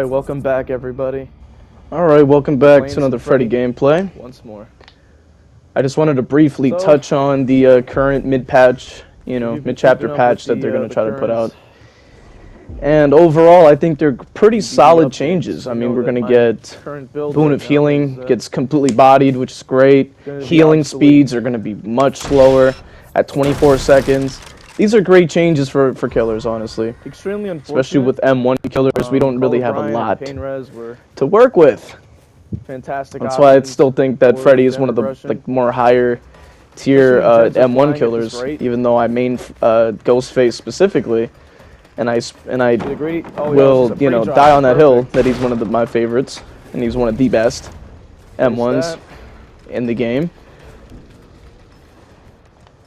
Alright, welcome back everybody. Alright, welcome back to another Freddy gameplay. Once more. I just wanted to briefly touch on the current mid-patch, mid-chapter patch that they're going to try to put out. And overall, I think they're pretty solid changes. I mean, we're going to get Boon of Healing, gets completely bodied, which is great. Healing speeds are going to be much slower at 24 seconds. These are great changes for killers, honestly. Extremely unfortunate. Especially with M1 killers, we don't really have a lot to work with. Fantastic. That's why I still think that Freddy is one of the more higher tier M1 killers, even though I main Ghostface specifically, and I will die on that hill that he's one of my favorites, and he's one of the best M1s in the game.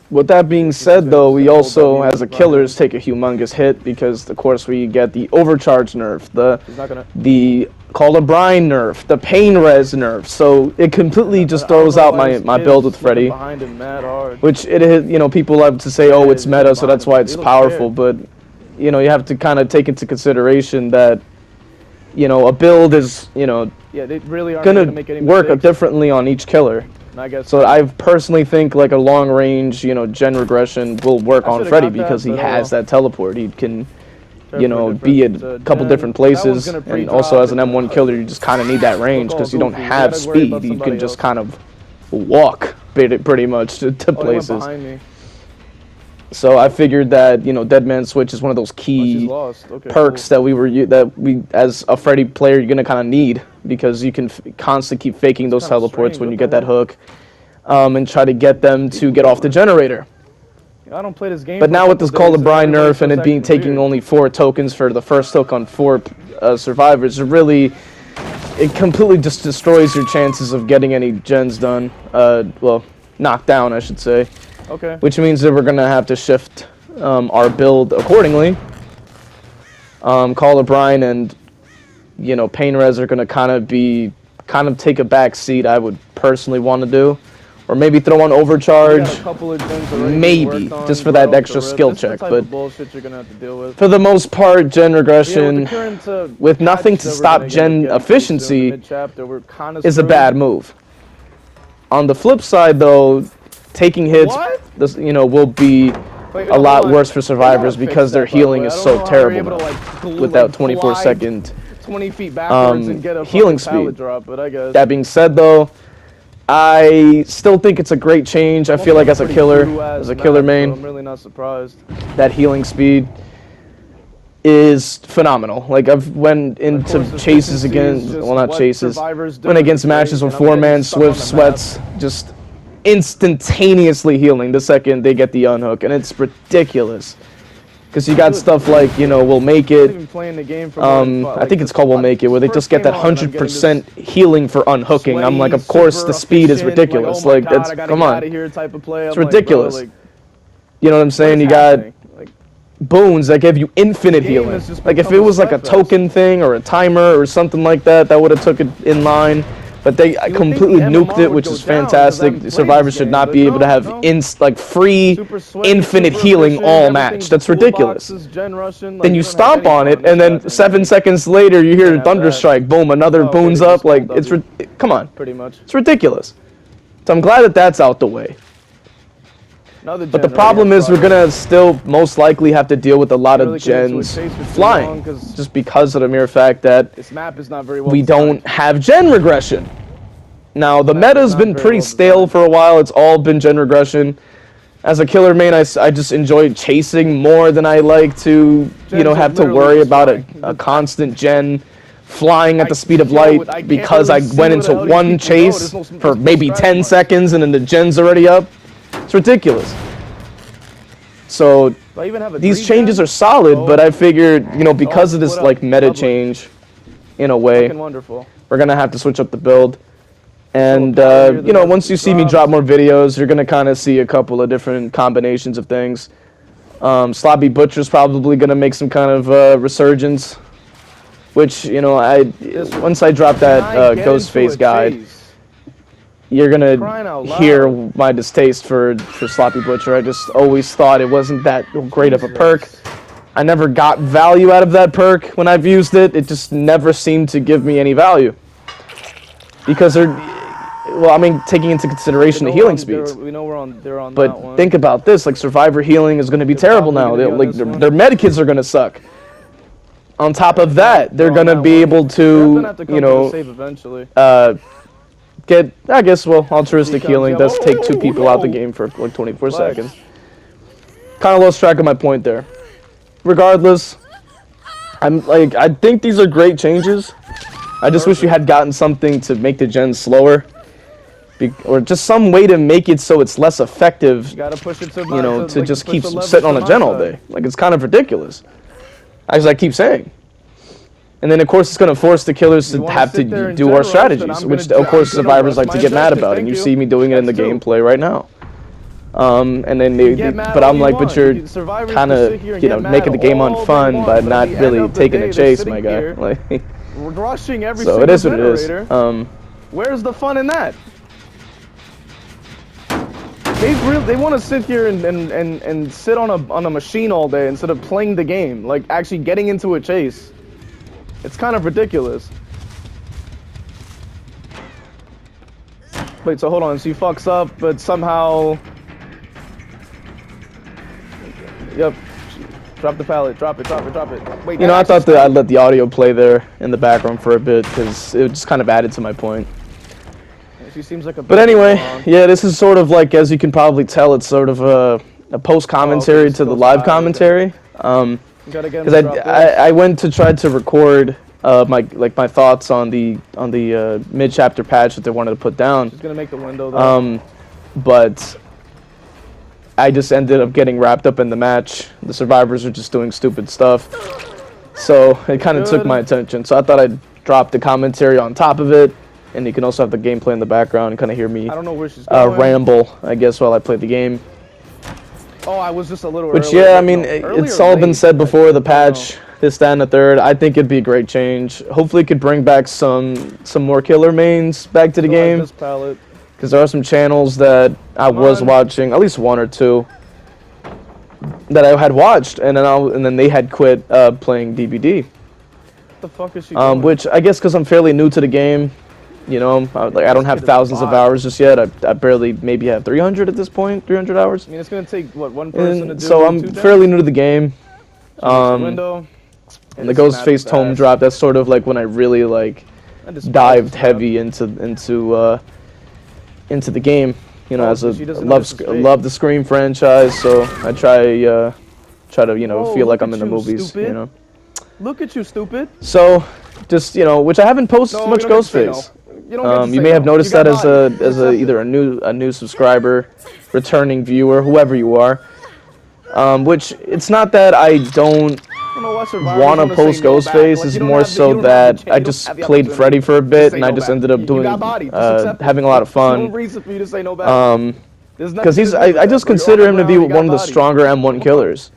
With that being said, though, we also, as a killers, take a humongous hit because, of course, we get the overcharge nerf, the Call of Brine nerf, the pain res nerf. So it completely just throws out my build with Freddy, which people love to say, oh, it's meta, so that's why it's powerful. But you have to kind of take into consideration that a build is gonna work differently on each killer. So I personally think like a long range, gen regression will work on Freddy because he has that teleport. He can, be at a couple different places, and also as an M1 killer, you just kind of need that range because you don't have speed. You can just kind of walk pretty much to places. So I figured that Dead Man Switch is one of those key perks that we as a Freddy player you're gonna kind of need, because you can constantly keep faking those teleports when you get that hook, and try to get them to get off the generator. I don't play this game. But now with this Call of Brine nerf and it being taking only 4 tokens for the first hook on 4 survivors, it completely just destroys your chances of getting any gens done. Well, knocked down, I should say. Okay. Which means that we're gonna have to shift our build accordingly. Call of Brine and Pain Res are gonna kind of take a back seat. I would personally want to do, or maybe throw on overcharge. Maybe just for that extra skill check. But for the most part, gen regression with nothing to stop gen efficiency is a bad move. On the flip side, though, taking hits, will be a lot worse for survivors because their healing is so terrible now, with that 24-second 20 feet backwards and get a healing speed. Drop, but I guess. That being said, though, I still think it's a great change. I feel like as a killer main, I'm really not surprised. That healing speed is phenomenal. Like, I've went into chases against, well, not chases, went against matches with 4-man Swift Sweats, just instantaneously healing the second they get the unhook, and it's ridiculous. Because you got stuff like, We'll Make It, I think it's called We'll Make It, where they just get that 100% healing for unhooking. I'm like, of course, the speed is ridiculous. Like, that's, come on. It's ridiculous. You know what I'm saying? You got boons that give you infinite healing. Like, if it was like a token thing or a timer or something like that, that would have took it in line. But they completely nuked it, which is fantastic. Survivors should not be able to have free, infinite healing all match. That's ridiculous. Then you stomp on it, and then 7 seconds later, you hear a thunder strike. Boom, another boon's up. Like, come on. Pretty much. It's ridiculous. So I'm glad that that's out the way. But the problem is we're gonna still most likely have to deal with a lot of gens flying, just because of the mere fact that we don't have gen regression. Now the meta's been pretty stale for a while. It's all been gen regression. As a killer main, I just enjoy chasing more than I like to have to worry about a constant gen flying at the speed of light, because I went into one chase for maybe 10 seconds and then the gen's already up. It's ridiculous. So these changes are solid, but I figured, because of this meta change, in a way, we're gonna have to switch up the build. And once you see me drop more videos, you're gonna kind of see a couple of different combinations of things. Sloppy Butcher's probably gonna make some kind of resurgence, which once I drop that Ghostface guide, you're gonna hear my distaste for Sloppy Butcher. I just always thought it wasn't that great of a perk. I never got value out of that perk when I've used it. It just never seemed to give me any value. Because they're, well, I mean, taking into consideration the healing speeds. We know they're on but that one. think about this, like Survivor healing is going to be terrible now. Their medikits are going to suck. On top of that, they're going to be able to, you know, get, I guess, well, altruistic healing does take 2 people out the game for like 24 seconds. Kind of lost track of my point there. Regardless, I think these are great changes. I just wish we had gotten something to make the gens slower. Or just some way to make it so it's less effective, you know, to just keep sitting on a gen all day. Like, it's kind of ridiculous, as I keep saying. And then, of course, it's going to force the killers to have to do our strategies, which, of course, survivors like to get mad about. And you see me doing it in the gameplay right now. And then but I'm like, but you're kind of, you know, making the game unfun by not really taking the chase, my guy. Like, we're rushing every so it is what it is. Where's the fun in that? They want to sit here and sit on a machine all day instead of playing the game, like actually getting into a chase. It's kind of ridiculous. Wait, so hold on. So he fucks up, but somehow. Yep. Drop the pallet. Drop it. Wait. You know, I thought that I'd let the audio play there in the background for a bit because it just kind of added to my point. She seems like a. But anyway, yeah, this is sort of like, as you can probably tell, it's sort of a post commentary to the live commentary. Because I went to try to record my thoughts on the mid chapter patch that they wanted to put down. She's gonna make the window though. But I just ended up getting wrapped up in the match. The survivors are just doing stupid stuff, so it kind of took my attention. So I thought I'd drop the commentary on top of it, and you can also have the gameplay in the background and kind of hear me I don't know where she's going. ramble, I guess, while I play the game. Oh, I was just a little. Which, yeah, I mean, it's all been said before the patch. This, that, and the third. I think it'd be a great change. Hopefully, it could bring back some more killer mains back to the game. Because there are some channels that I was watching, at least 1 or 2, that I had watched, and then they had quit playing DBD. What the fuck is she doing? Which I guess because I'm fairly new to the game, you know, I don't have thousands of hours just yet. I barely maybe have 300 at this point, 300 hours. I mean, it's gonna take what, one person to do. So I'm fairly new to the game. And the Ghostface tome drop, that's sort of like when I really like dived heavy into the game, you know, as a love the Scream franchise, so I try to, you know, feel like I'm in the movies, you know. Look at you, stupid. So just, you know, which I haven't posted much Ghostface. You may have noticed that as either a new subscriber, returning viewer, whoever you are. Which it's not that I don't want to post Ghostface, it's more so that I just played Freddy for a bit and I just ended up doing having a lot of fun. Because I just consider him to be one of the stronger M1 killers.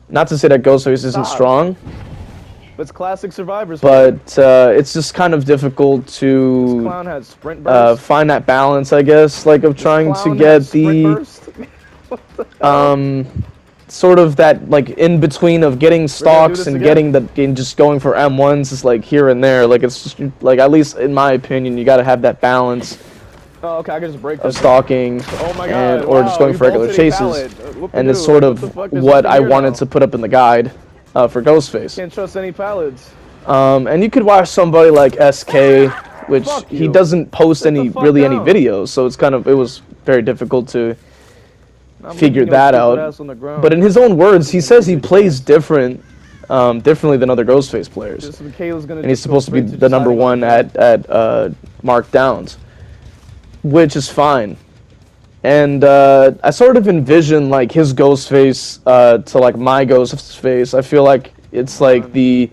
Not to say that Ghostface isn't strong. It's classic survivors. But it's just kind of difficult to find that balance, I guess, like of trying to get the sort of that like in between of getting stocks and getting and just going for M1s is like here and there. Like it's just like, at least in my opinion, you got to have that balance. Oh, okay, I can just break of stalking or just going for regular chases, and it's sort of what I wanted to put up in the guide for Ghostface. Can't trust any pallets. And you could watch somebody like SK, which he doesn't post any videos, so it was very difficult to figure that out. But in his own words, he says he plays differently than other Ghostface players, and he's supposed to be the #1 at mark downs, which is fine. And I sort of envision like his Ghostface to like my Ghostface. I feel like it's like the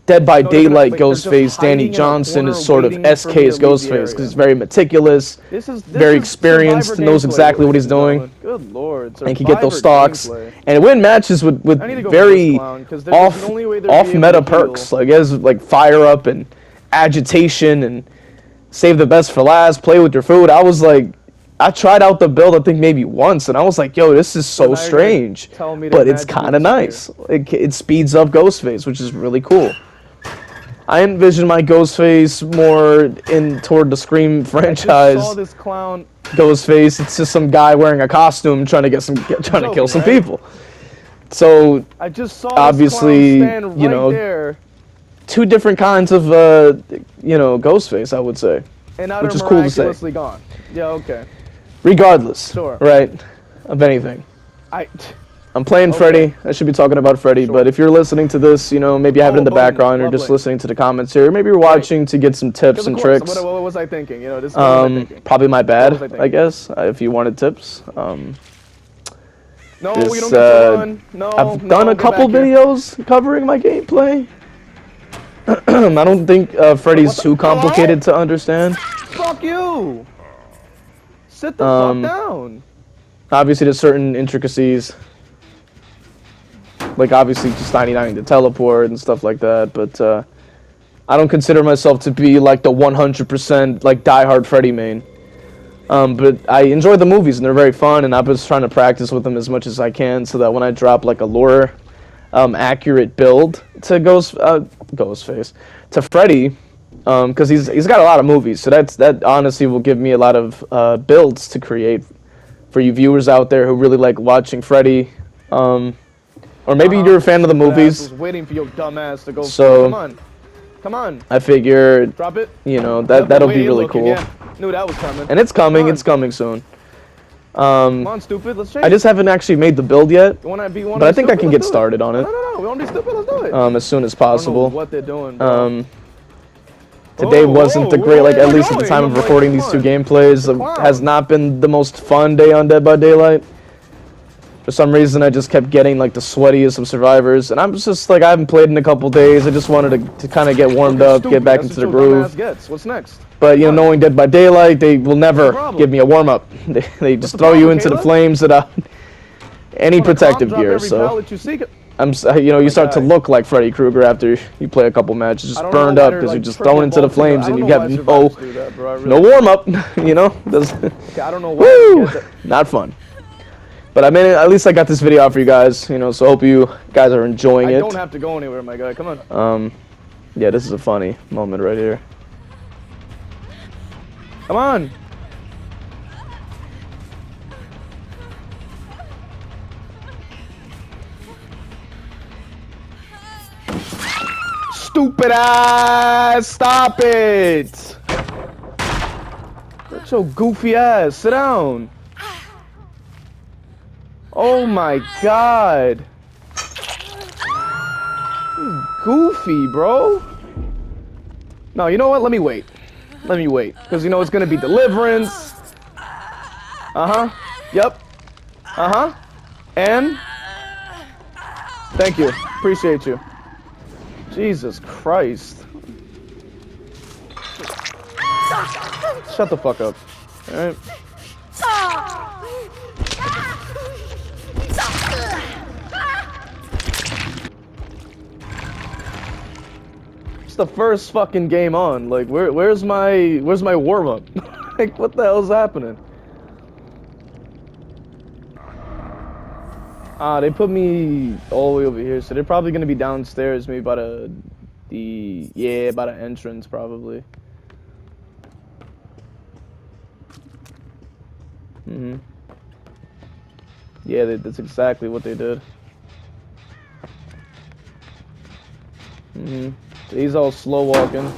Dead by Daylight Ghostface. Danny Johnson is sort of SK's Ghostface because he's very meticulous, very experienced, knows exactly what he's doing, and can get those stocks, and win matches with very off meta perks, like as like fire up and agitation and save the best for last, play with your food. I was like, I tried out the build, I think maybe once, and I was like, yo, this is so strange. But it's kind of nice. It speeds up Ghostface, which is really cool. I envision my Ghostface more in toward the Scream franchise. I just saw this clown. Ghostface, it's just some guy wearing a costume trying to kill some people. So I just saw obviously, this clown stand you know, there. Two different kinds of you know, Ghostface, I would say, which is cool to say. Gone. Yeah, okay. Regardless, right, of anything. I'm playing Freddy. I should be talking about Freddy, but if you're listening to this, you know, maybe you have it in the background or just listening to the comments here. Maybe you're watching to get some tips and tricks. What was I thinking? You know, this is what was I thinking. Probably my bad, I guess, if you wanted tips. No, we don't get to run. No, I've done a couple videos covering my gameplay. I don't think Freddy's too complicated to understand. Fuck you! Sit the fuck down. Obviously, there's certain intricacies. Like, obviously, just 99 to teleport and stuff like that, but I don't consider myself to be, like, the 100%, like, diehard Freddy main. But I enjoy the movies, and they're very fun, and I was trying to practice with them as much as I can so that when I drop, like, a lore accurate build to Ghostface, to Freddy, because he's got a lot of movies, so that honestly will give me a lot of builds to create for you viewers out there who really like watching Freddy. Or maybe you're a fan of the movies. I was waiting for your dumb ass to go. So, come on. I figured, drop it. You know, that'll be really cool. Again. Knew that was coming. And it's coming. It's coming soon. Come on, stupid. Let's change. I just haven't actually made the build yet. But I think I can get started on it. No. We want to be stupid. Let's do it. As soon as possible. I don't know what they're doing. Bro. Today wasn't the great, like, at least at the time of recording these two gameplays, has not been the most fun day on Dead by Daylight. For some reason, I just kept getting, like, the sweatiest of survivors, and I'm just, like, I haven't played in a couple days. I just wanted to kind of get warmed up, get back into the groove. What's next? But, you know, knowing Dead by Daylight, they will never give me a warm-up. They just throw you into the flames without any protective gear, so... you know, you start to look like Freddy Krueger after you play a couple matches, just burned up because you're just thrown into the flames and you have no warm-up, you know? I don't know why. Not fun. But I mean, at least I got this video out for you guys, you know, so I hope you guys are enjoying it. I don't have to go anywhere, my guy. Come on. Yeah, this is a funny moment right here. Come on. Stupid ass! Stop it! That's your goofy ass. Sit down. Oh my god. Goofy, bro. No, you know what? Let me wait. Let me wait. Because you know it's gonna be deliverance. Uh-huh. Yep. Uh-huh. And? Thank you. Appreciate you. Jesus Christ. Shut the fuck up. Alright. It's the first fucking game on. Like, where's my warm up? Like, what the hell's happening? They put me all the way over here, so they're probably gonna be downstairs, maybe by by the entrance, probably. Yeah, that's exactly what they did. So he's all slow walking.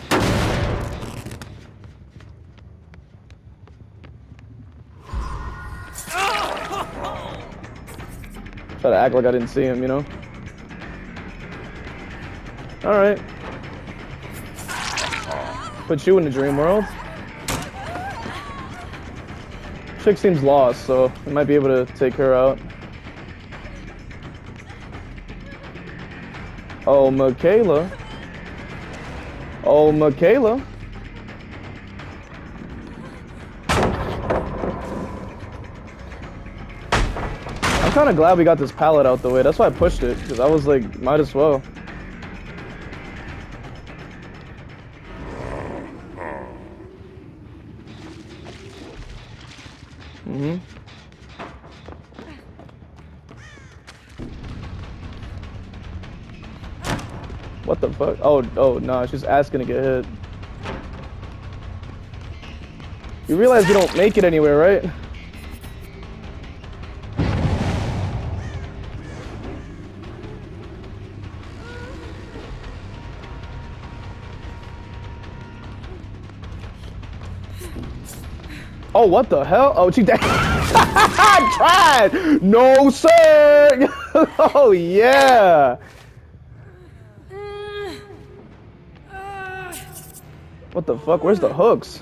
Try to act like I didn't see him, you know? Alright. Put you in the dream world. Chick seems lost, so I might be able to take her out. Oh, Michaela. Oh, Michaela. I'm kind of glad we got this pallet out the way. That's why I pushed it, because I was like, might as well. Mm-hmm. What the fuck? Oh, no, she's asking to get hit. You realize you don't make it anywhere, right? Oh, what the hell? Oh, she dead. I tried. No, sir. Oh, yeah. What the fuck? Where's the hooks?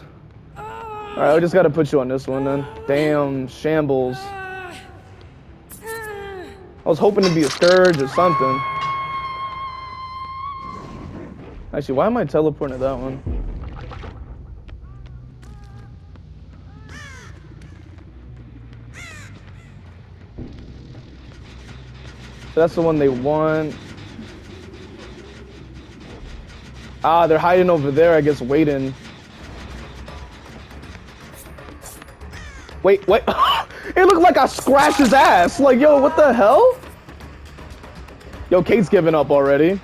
All right, we just gotta put you on this one then. Damn, shambles. I was hoping to be a scourge or something. Actually, why am I teleporting to that one? So that's the one they want. Ah, they're hiding over there, I guess, waiting. Wait. It looked like I scratched his ass. Like, yo, what the hell? Yo, Kate's giving up already.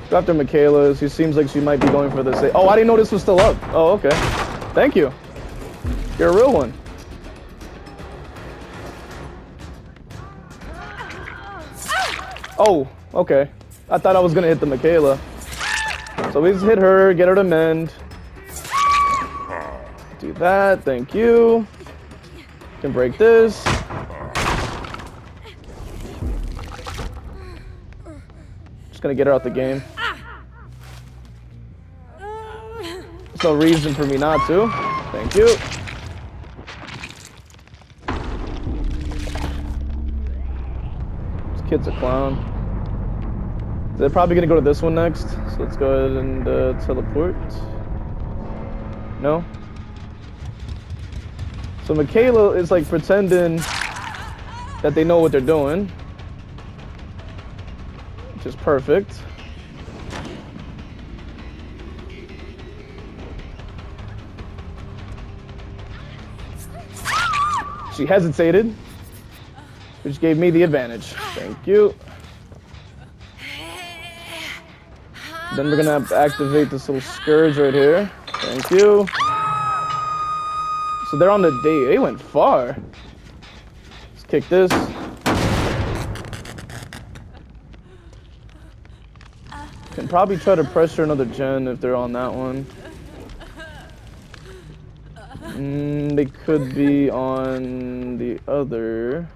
Go after Michaela. She seems like she might be going for this. Oh, I didn't know this was still up. Oh, okay. Thank you. You're a real one. Oh, okay. I thought I was gonna hit the Michaela. So we just hit her, get her to mend. Do that, thank you. Can break this. Just gonna get her out the game. There's no reason for me not to. Thank you. This kid's a clown. They're probably gonna go to this one next. So let's go ahead and teleport. No? So Michaela is like pretending that they know what they're doing, which is perfect. She hesitated, which gave me the advantage. Thank you. Then we're gonna have to activate this little scourge right here. Thank you. So they're on the day. They went far. Let's kick this. Can probably try to pressure another gen if they're on that one. They could be on the other.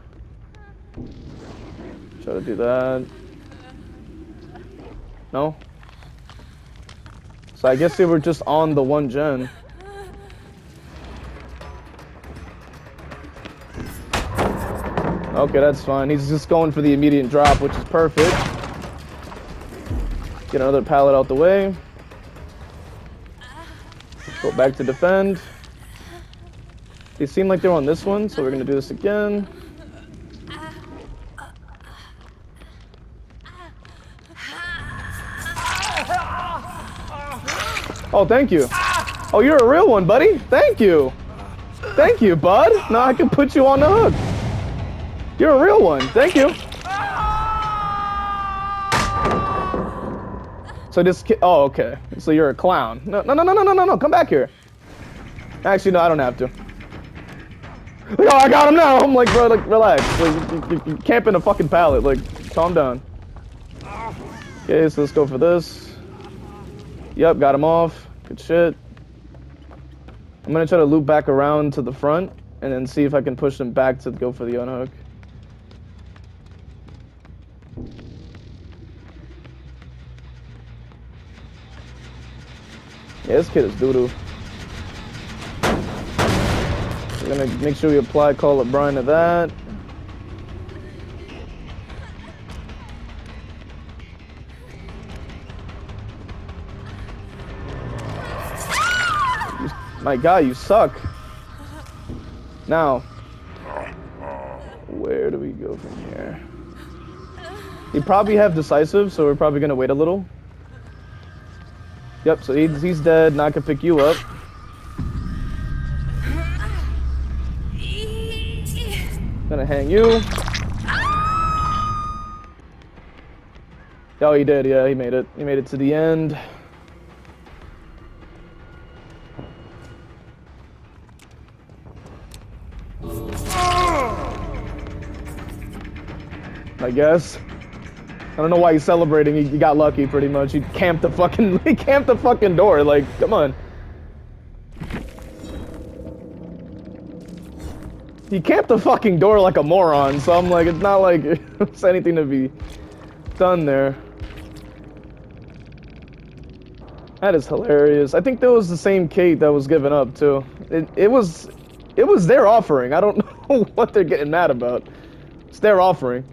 Try to do that. No? So I guess they were just on the one gen. Okay, that's fine. He's just going for the immediate drop, which is perfect. Get another pallet out the way. Go back to defend. They seem like they're on this one, so we're gonna do this again. Oh, thank you. Oh, you're a real one, buddy. Thank you. Thank you, bud. Now I can put you on the hook. You're a real one. Thank you. So this kid. Oh, okay. So you're a clown. No. Come back here. Actually, no, I don't have to. Like, oh, I got him now. I'm like, bro, like, relax. Like, you're camping a fucking pallet. Like, calm down. Okay, so let's go for this. Yep, got him off. Good shit. I'm gonna try to loop back around to the front and then see if I can push him back to go for the unhook. Yeah, this kid is doo-doo. We're gonna make sure we apply Call of Brian to that. My God, you suck. Now, where do we go from here? You probably have decisive, so we're probably gonna wait a little. Yep, so he's dead. Now I can pick you up. Gonna hang you. Oh, he did. Yeah, he made it. He made it to the end. I guess. I don't know why he's celebrating. He got lucky, pretty much. He camped the fucking door. Like, come on. He camped the fucking door like a moron. So I'm like, it's not like it's anything to be done there. That is hilarious. I think that was the same Kate that was given up too. It was their offering. I don't know what they're getting mad about. It's their offering.